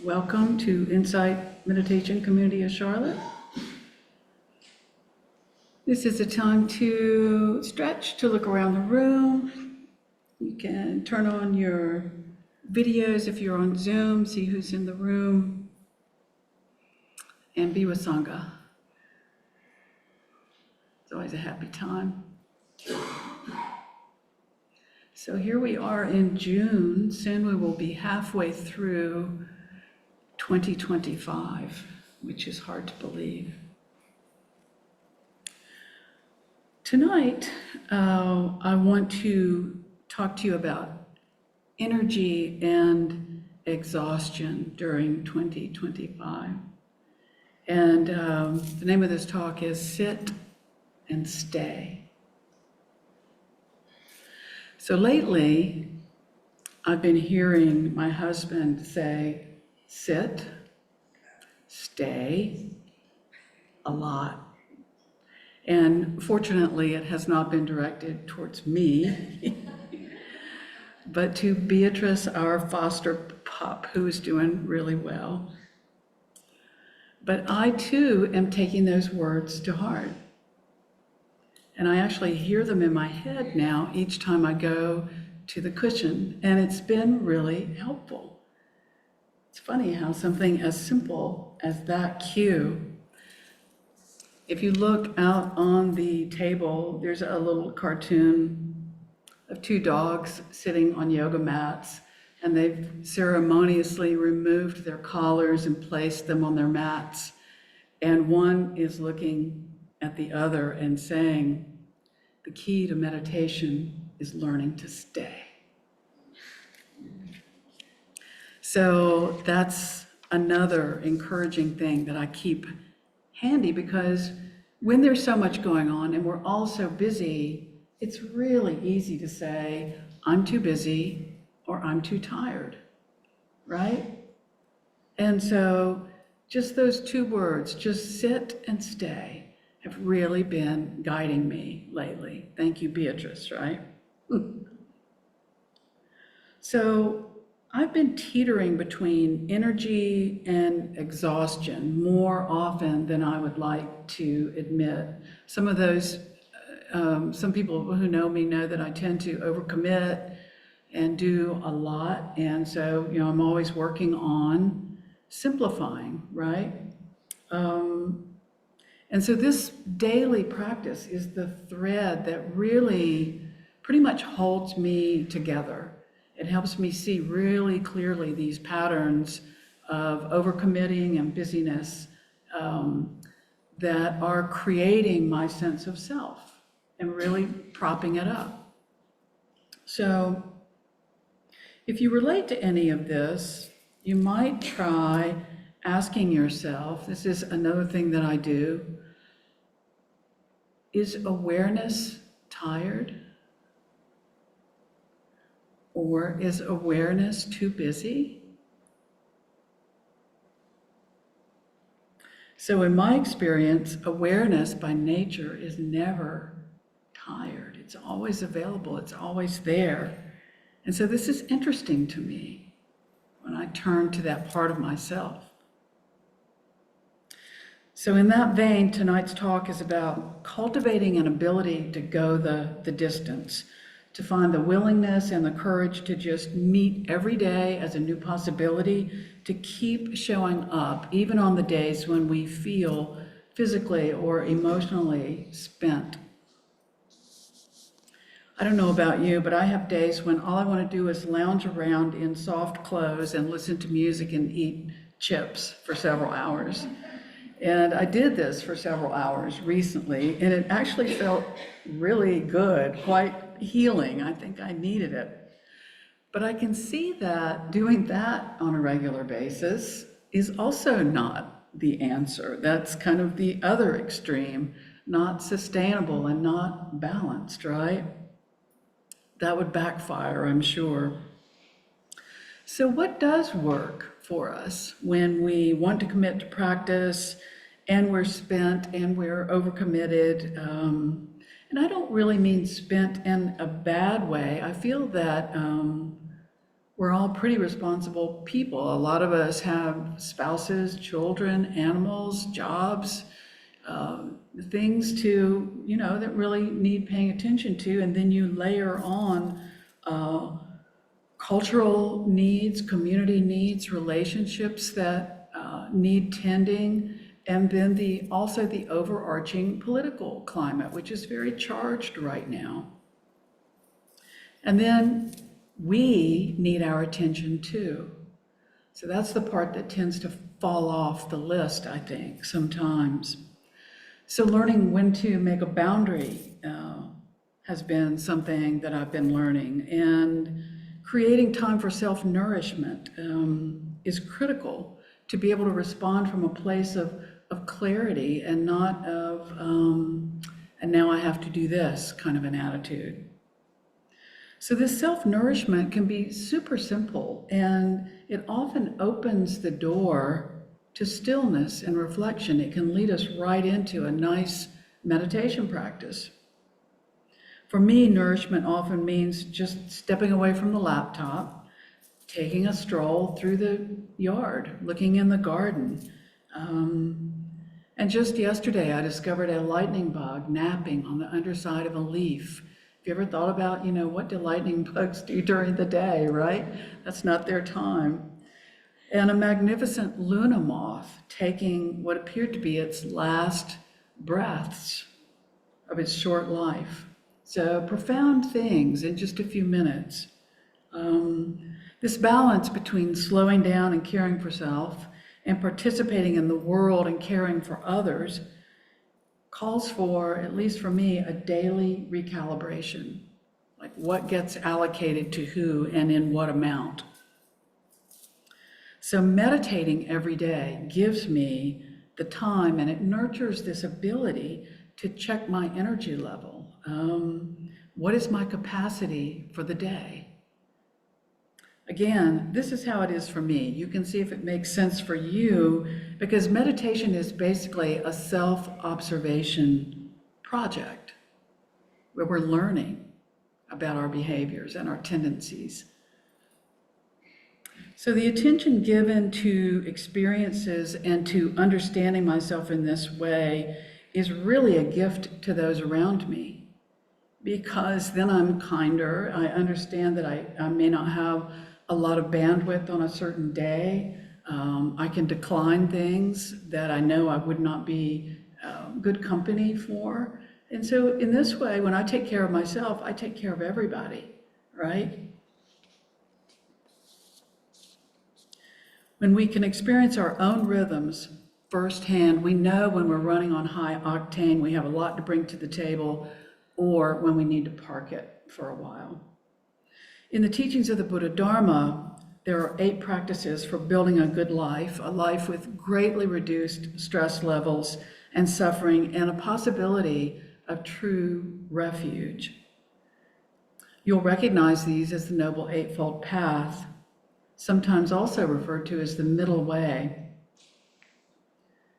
Welcome to Insight Meditation Community of Charlotte. This is a time to stretch, to look around the room. You can turn on your videos if you're on Zoom, see who's in the room, and be with Sangha. It's always a happy time. So here we are in June. Soon we will be halfway through 2025, which is hard to believe. Tonight, I want to talk to you about energy and exhaustion during 2025. And the name of this talk is Sit and Stay. So lately, I've been hearing my husband say, sit, stay, a lot. And fortunately, it has not been directed towards me, but to Beatrice, our foster pup, who is doing really well. But I too am taking those words to heart. And I actually hear them in my head now each time I go to the cushion, and it's been really helpful. It's funny how something as simple as that cue, if you look out on the table, there's a little cartoon of two dogs sitting on yoga mats, and they've ceremoniously removed their collars and placed them on their mats. And one is looking at the other and saying, the key to meditation is learning to stay. So that's another encouraging thing that I keep handy, because when there's so much going on and we're all so busy, it's really easy to say, I'm too busy or I'm too tired, right? And so just those two words, just sit and stay, have really been guiding me lately. Thank you, Beatrice, right? So I've been teetering between energy and exhaustion more often than I would like to admit. Some people who know me know that I tend to overcommit and do a lot. And so, I'm always working on simplifying, right? And so this daily practice is the thread that really pretty much holds me together. It helps me see really clearly these patterns of overcommitting and busyness that are creating my sense of self and really propping it up. So if you relate to any of this, you might try asking yourself, this is another thing that I do, is awareness tired? Or is awareness too busy? So in my experience, awareness by nature is never tired. It's always available, it's always there. And so this is interesting to me when I turn to that part of myself. So in that vein, tonight's talk is about cultivating an ability to go the distance, to find the willingness and the courage to just meet every day as a new possibility, to keep showing up, even on the days when we feel physically or emotionally spent. I don't know about you, but I have days when all I want to do is lounge around in soft clothes and listen to music and eat chips for several hours. And I did this for several hours recently, and it actually felt really good, quite healing. I think I needed it. But I can see that doing that on a regular basis is also not the answer. That's kind of the other extreme, not sustainable and not balanced, right? That would backfire, I'm sure. So what does work for us when we want to commit to practice and we're spent and we're overcommitted? And I don't really mean spent in a bad way. I feel that We're all pretty responsible people. A lot of us have spouses, children, animals, jobs, things to, that really need paying attention to. And then you layer on cultural needs, community needs, relationships that need tending, and then also the overarching political climate, which is very charged right now. And then we need our attention too. So that's the part that tends to fall off the list, I think, sometimes. So learning when to make a boundary has been something that I've been learning. And creating time for self-nourishment is critical to be able to respond from a place of clarity and not of, and now I have to do this kind of an attitude. So this self-nourishment can be super simple, and it often opens the door to stillness and reflection. It can lead us right into a nice meditation practice. For me, nourishment often means just stepping away from the laptop, taking a stroll through the yard, looking in the garden. And just yesterday, I discovered a lightning bug napping on the underside of a leaf. Have you ever thought about, what do lightning bugs do during the day, right? That's not their time. And a magnificent Luna moth taking what appeared to be its last breaths of its short life. So profound things in just a few minutes. This balance between slowing down and caring for self and participating in the world and caring for others calls for, at least for me, a daily recalibration. Like what gets allocated to who and in what amount. So meditating every day gives me the time, and it nurtures this ability to check my energy level. What is my capacity for the day? Again, this is how it is for me. You can see if it makes sense for you, because meditation is basically a self-observation project where we're learning about our behaviors and our tendencies. So the attention given to experiences and to understanding myself in this way is really a gift to those around me, because then I'm kinder. I understand that I may not have a lot of bandwidth on a certain day. I can decline things that I know I would not be good company for. And so in this way, when I take care of myself, I take care of everybody, right? When we can experience our own rhythms firsthand, we know when we're running on high octane, we have a lot to bring to the table, or when we need to park it for a while. In the teachings of the Buddha Dharma, there are 8 practices for building a good life, a life with greatly reduced stress levels and suffering, and a possibility of true refuge. You'll recognize these as the Noble Eightfold Path, sometimes also referred to as the middle way,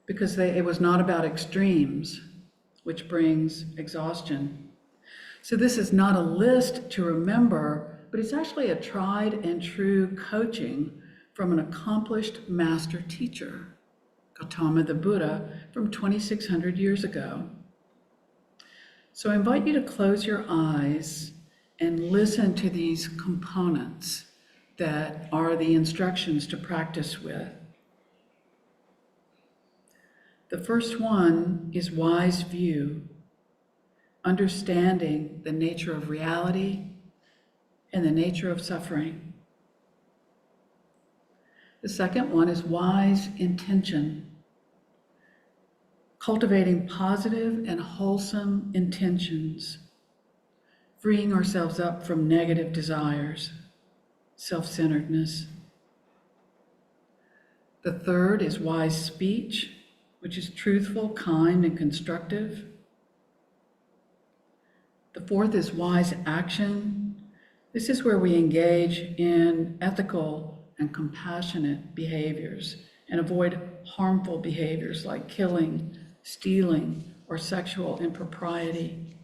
because it was not about extremes, which brings exhaustion. So this is not a list to remember, but it's actually a tried and true coaching from an accomplished master teacher, Gautama the Buddha, from 2,600 years ago. So I invite you to close your eyes and listen to these components that are the instructions to practice with. The first one is wise view, understanding the nature of reality and the nature of suffering. The second one is wise intention, cultivating positive and wholesome intentions, freeing ourselves up from negative desires, self-centeredness. The third is wise speech, which is truthful, kind, and constructive. The fourth is wise action. This is where we engage in ethical and compassionate behaviors and avoid harmful behaviors like killing, stealing, or sexual impropriety.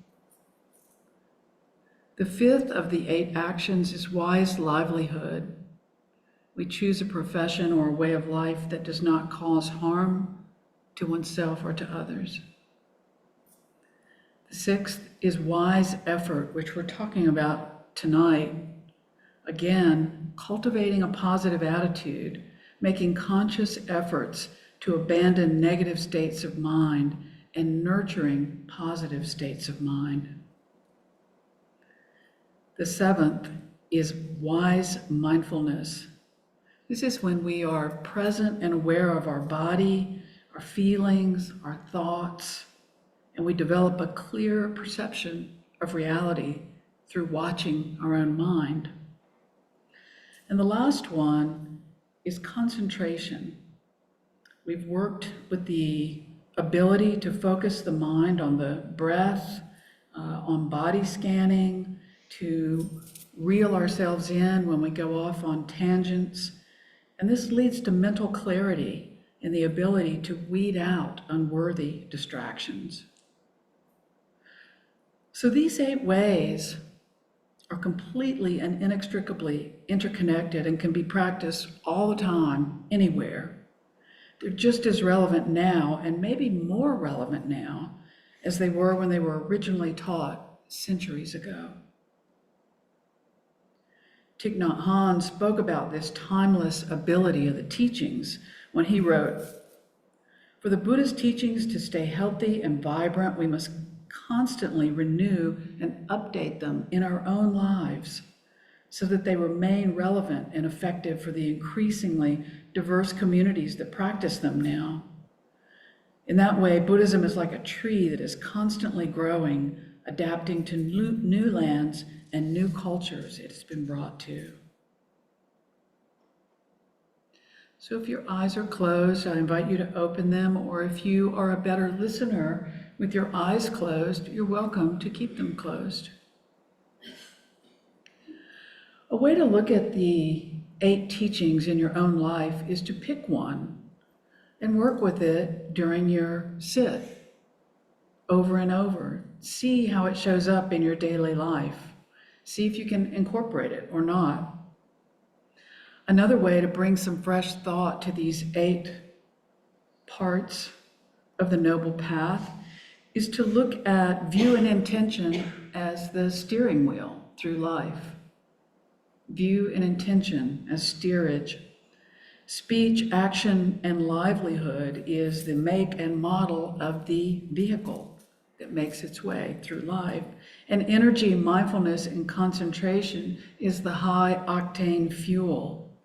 The fifth of the 8 actions is wise livelihood, We choose a profession or a way of life that does not cause harm to oneself or to others. The sixth is wise effort, which we're talking about tonight. Again, cultivating a positive attitude, making conscious efforts to abandon negative states of mind and nurturing positive states of mind. The seventh is wise mindfulness. This is when we are present and aware of our body, our feelings, our thoughts, and we develop a clear perception of reality through watching our own mind. And the last one is concentration. We've worked with the ability to focus the mind on the breath, on body scanning, to reel ourselves in when we go off on tangents. And this leads to mental clarity and the ability to weed out unworthy distractions. So these 8 ways are completely and inextricably interconnected and can be practiced all the time, anywhere. They're just as relevant now, and maybe more relevant now, as they were when they were originally taught centuries ago. Thich Nhat Hanh spoke about this timeless ability of the teachings when he wrote, "For the Buddha's teachings to stay healthy and vibrant, we must constantly renew and update them in our own lives so that they remain relevant and effective for the increasingly diverse communities that practice them now. In that way, Buddhism is like a tree that is constantly growing, adapting to new lands and new cultures it has been brought to." So if your eyes are closed, I invite you to open them, or if you are a better listener with your eyes closed, you're welcome to keep them closed. A way to look at the 8 teachings in your own life is to pick one and work with it during your sit, over and over. See how it shows up in your daily life. See if you can incorporate it or not. Another way to bring some fresh thought to these 8 parts of the Noble Path is to look at view and intention as the steering wheel through life. View and intention as steerage. Speech, action, and livelihood is the make and model of the vehicle that makes its way through life. And energy, mindfulness, and concentration is the high-octane fuel,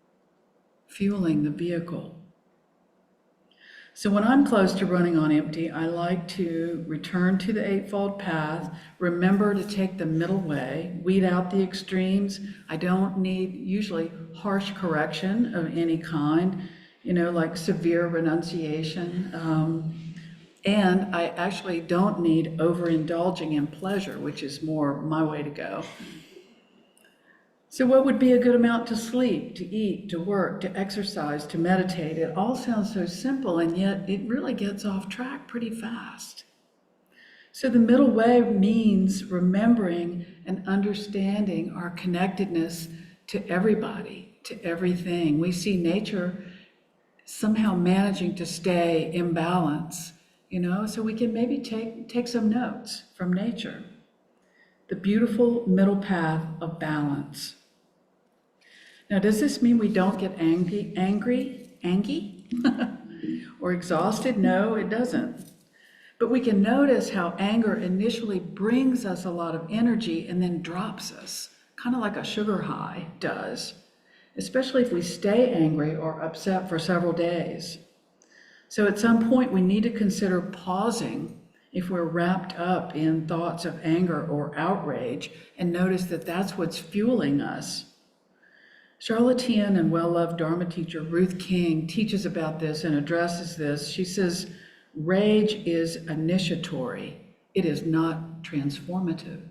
fueling the vehicle. So when I'm close to running on empty, I like to return to the Eightfold Path, remember to take the middle way, weed out the extremes. I don't need usually harsh correction of any kind, like severe renunciation. And I actually don't need overindulging in pleasure, which is more my way to go. So what would be a good amount to sleep, to eat, to work, to exercise, to meditate? It all sounds so simple, and yet it really gets off track pretty fast. So the middle way means remembering and understanding our connectedness to everybody, to everything. We see nature somehow managing to stay in balance, so we can maybe take some notes from nature. The beautiful middle path of balance. Now, does this mean we don't get angry, or exhausted? No, it doesn't. But we can notice how anger initially brings us a lot of energy and then drops us, kind of like a sugar high does, especially if we stay angry or upset for several days. So at some point, we need to consider pausing if we're wrapped up in thoughts of anger or outrage and notice that that's what's fueling us. Charlatan and well-loved Dharma teacher Ruth King teaches about this and addresses this. She says, rage is initiatory. It is not transformative.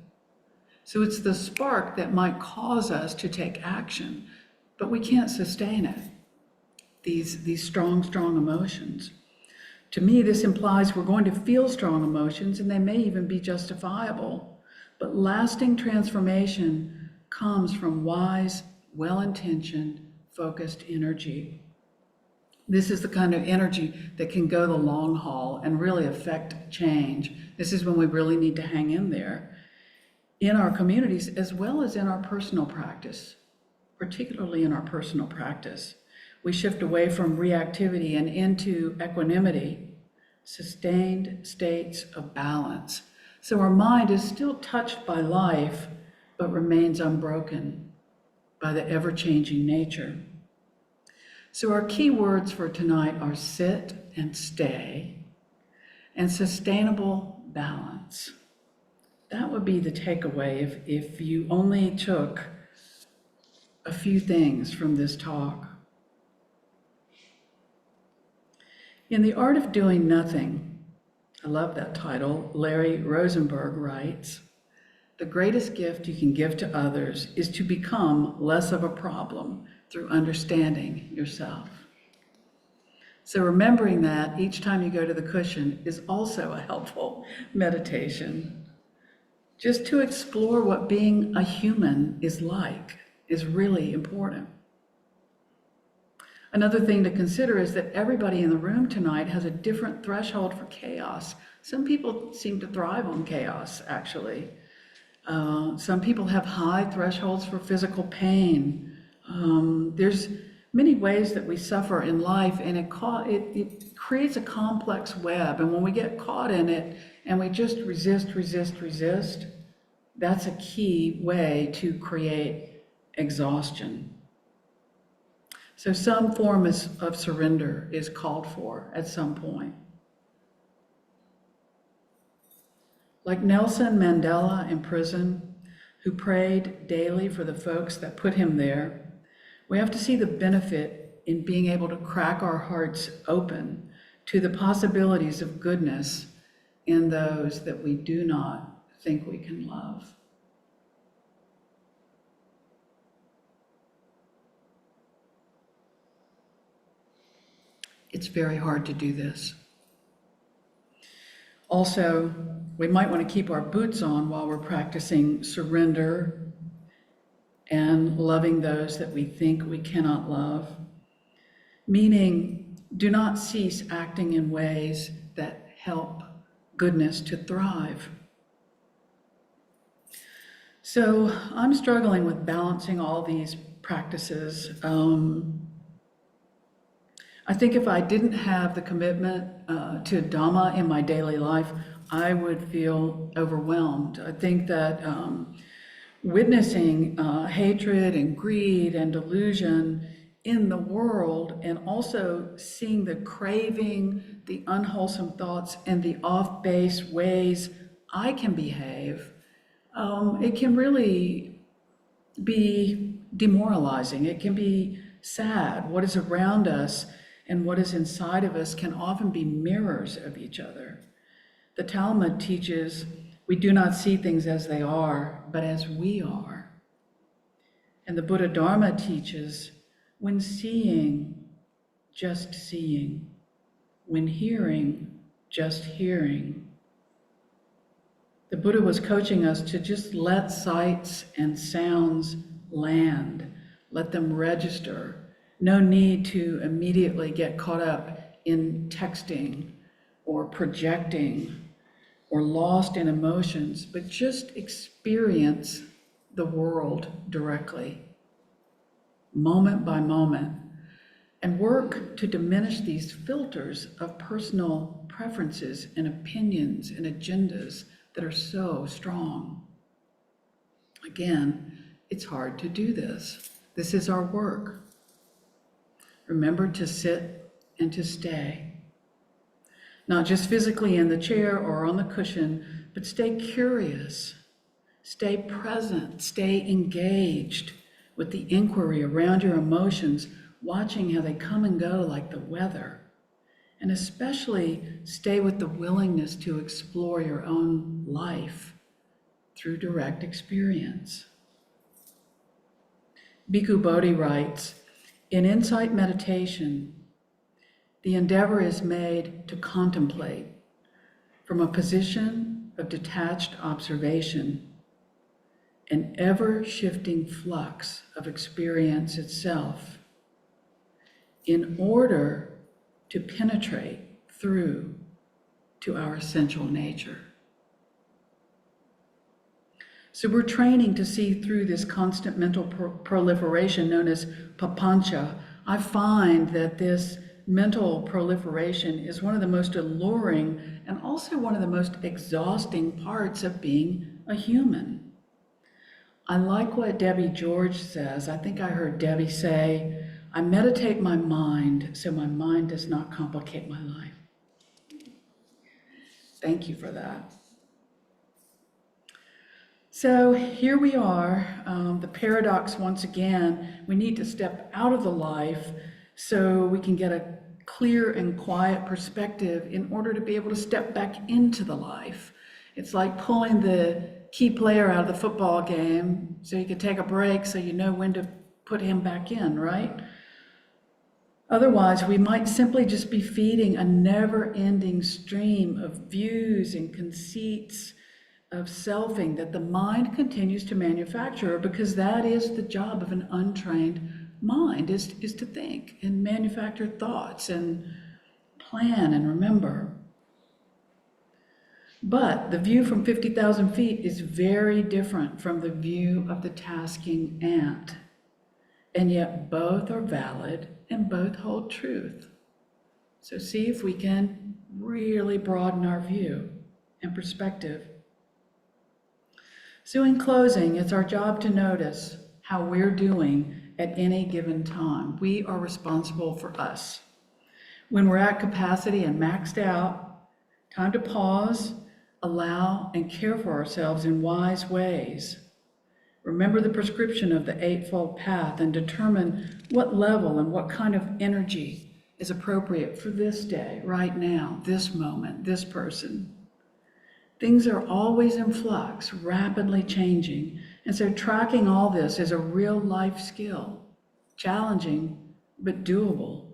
So it's the spark that might cause us to take action, but we can't sustain it, these strong emotions. To me, this implies we're going to feel strong emotions, and they may even be justifiable, but lasting transformation comes from wise, well-intentioned, focused energy. This is the kind of energy that can go the long haul and really affect change. This is when we really need to hang in there in our communities as well as in our personal practice, particularly in our personal practice. We shift away from reactivity and into equanimity, sustained states of balance. So our mind is still touched by life, but remains unbroken by the ever-changing nature. So our key words for tonight are sit and stay and sustainable balance. That would be the takeaway if you only took a few things from this talk. In The Art of Doing Nothing, I love that title, Larry Rosenberg writes, "The greatest gift you can give to others is to become less of a problem through understanding yourself." So remembering that each time you go to the cushion is also a helpful meditation. Just to explore what being a human is like is really important. Another thing to consider is that everybody in the room tonight has a different threshold for chaos. Some people seem to thrive on chaos, actually. Some people have high thresholds for physical pain. There's many ways that we suffer in life, and it creates a complex web. And when we get caught in it and we just resist, that's a key way to create exhaustion. So some form of surrender is called for at some point. Like Nelson Mandela in prison, who prayed daily for the folks that put him there, we have to see the benefit in being able to crack our hearts open to the possibilities of goodness in those that we do not think we can love. It's very hard to do this. Also, we might want to keep our boots on while we're practicing surrender and loving those that we think we cannot love. Meaning, do not cease acting in ways that help goodness to thrive. So I'm struggling with balancing all these practices. I think if I didn't have the commitment to Dhamma in my daily life, I would feel overwhelmed. I think that witnessing hatred and greed and delusion in the world, and also seeing the craving, the unwholesome thoughts, and the off-base ways I can behave, it can really be demoralizing. It can be sad. What is around us and what is inside of us can often be mirrors of each other. The Talmud teaches we do not see things as they are, but as we are. And the Buddha Dharma teaches when seeing, just seeing. When hearing, just hearing. The Buddha was coaching us to just let sights and sounds land, let them register. No need to immediately get caught up in texting or projecting or lost in emotions, but just experience the world directly, moment by moment, and work to diminish these filters of personal preferences and opinions and agendas that are so strong. Again, it's hard to do this. This is our work. Remember to sit and to stay. Not just physically in the chair or on the cushion, but stay curious, stay present, stay engaged with the inquiry around your emotions, watching how they come and go like the weather. And especially stay with the willingness to explore your own life through direct experience. Bhikkhu Bodhi writes, in insight meditation, the endeavor is made to contemplate from a position of detached observation an ever-shifting flux of experience itself, in order to penetrate through to our essential nature. So we're training to see through this constant mental proliferation known as papancha. I find that this mental proliferation is one of the most alluring and also one of the most exhausting parts of being a human. I like what Debbie George says. I think I heard Debbie say, I meditate my mind so my mind does not complicate my life. Thank you for that. So here we are, the paradox once again. We need to step out of the life so we can get a clear and quiet perspective in order to be able to step back into the life. It's like pulling the key player out of the football game so you can take a break so you know when to put him back in, right? Otherwise, we might simply just be feeding a never-ending stream of views and conceits of selfing that the mind continues to manufacture, because that is the job of an untrained mind, is to think and manufacture thoughts and plan and remember. But the view from 50,000 feet is very different from the view of the tasking ant. And yet both are valid and both hold truth. So see if we can really broaden our view and perspective. So in closing, it's our job to notice how we're doing at any given time. We are responsible for us. When we're at capacity and maxed out, time to pause, allow, and care for ourselves in wise ways. Remember the prescription of the Eightfold Path and determine what level and what kind of energy is appropriate for this day, right now, this moment, this person. Things are always in flux, rapidly changing, and so tracking all this is a real life skill, challenging but doable.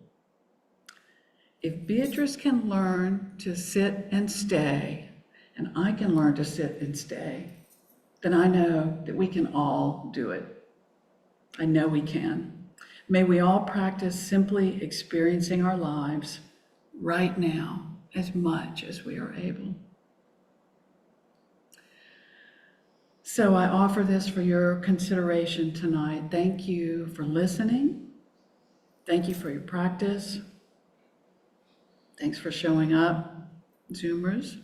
If Beatrice can learn to sit and stay, and I can learn to sit and stay, then I know that we can all do it. I know we can. May we all practice simply experiencing our lives right now as much as we are able. So I offer this for your consideration tonight. Thank you for listening. Thank you for your practice. Thanks for showing up, Zoomers.